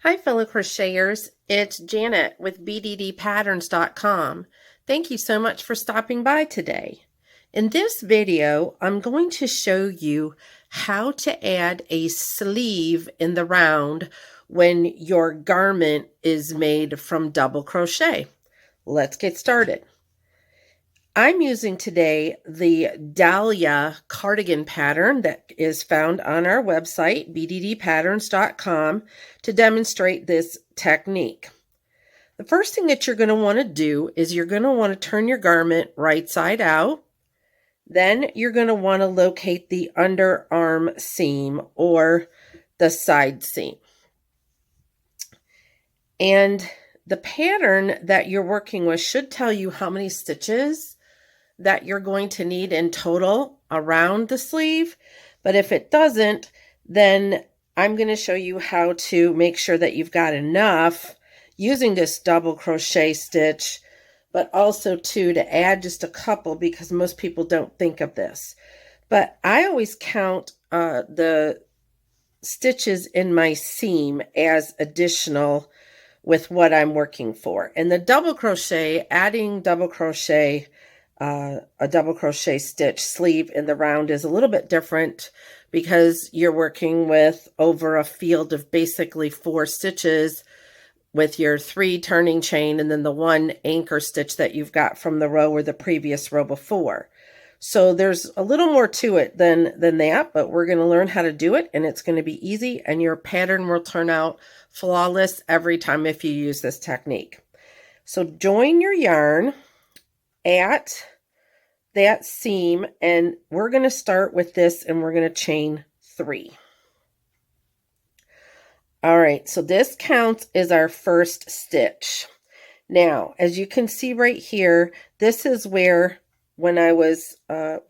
Hi fellow crocheters, it's Janet with bddpatterns.com. Thank you so much for stopping by today. In this video, I'm going to show you how to add a sleeve in the round when your garment is made from double crochet. Let's get started. I'm using today the Dahlia cardigan pattern that is found on our website, bddpatterns.com, to demonstrate this technique. The first thing that you're going to want to do is you're going to want to turn your garment right side out. Then you're going to want to locate the underarm seam or the side seam. And the pattern that you're working with should tell you how many stitches that you're going to need in total around the sleeve. But if it doesn't, then I'm going to show you how to make sure that you've got enough using this double crochet stitch, but also to add just a couple because most people don't think of this. But I always count the stitches in my seam as additional with what I'm working for. And the double crochet, adding double crochet, a double crochet stitch sleeve in the round is a little bit different because you're working with over a field of basically 4 stitches with your 3 turning chain and then the 1 anchor stitch that you've got from the row or the previous row before. So there's a little more to it than that, but we're going to learn how to do it, and it's going to be easy, and your pattern will turn out flawless every time if you use this technique. So join your yarn at that seam, and we're going to start with this, and we're going to chain 3. All right, so this counts as our first stitch. Now, as you can see right here, this is where when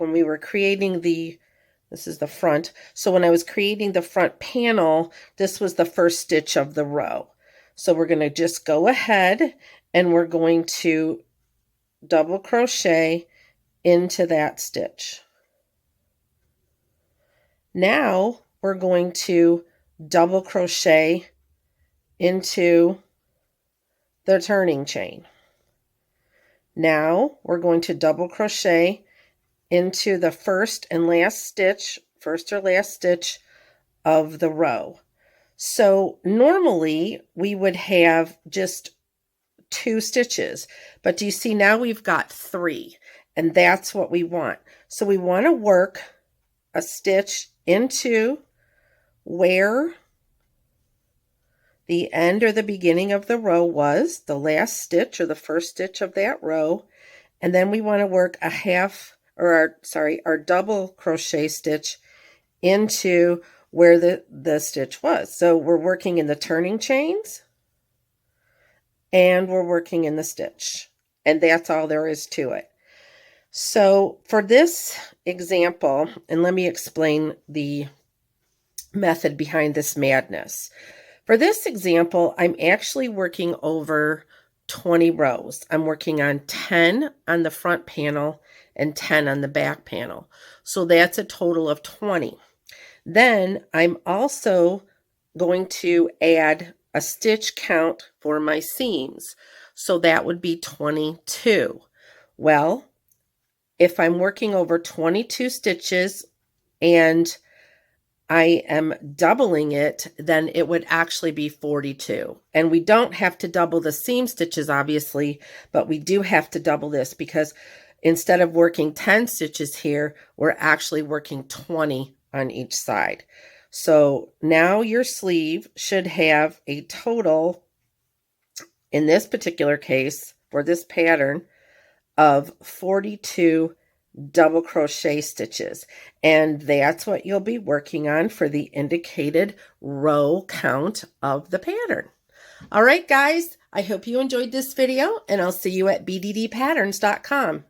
we were creating this is the front. So when I was creating the front panel, this was the first stitch of the row. So we're going to just go ahead and we're going to double crochet into that stitch. Now we're going to double crochet into the turning chain. Now we're going to double crochet into the first or last stitch of the row. So normally we would have just 2 stitches, but do you see now we've got 3, and that's what we want. So we want to work a stitch into where the end or the beginning of the row was, the last stitch or the first stitch of that row, and then we want to work our double crochet stitch into where the stitch was. So we're working in the turning chains and we're working in the stitch, and that's all there is to it. So for this example, and let me explain the method behind this madness. For this example, I'm actually working over 20 rows. I'm working on 10 on the front panel and 10 on the back panel. So that's a total of 20. Then I'm also going to add a stitch count for my seams. So that would be 22. Well, if I'm working over 22 stitches and I am doubling it, then it would actually be 42. And we don't have to double the seam stitches, obviously, but we do have to double this because instead of working 10 stitches here, we're actually working 20 on each side. So now your sleeve should have a total, in this particular case, for this pattern, of 42 double crochet stitches, and that's what you'll be working on for the indicated row count of the pattern. All right, guys, I hope you enjoyed this video, and I'll see you at bddpatterns.com.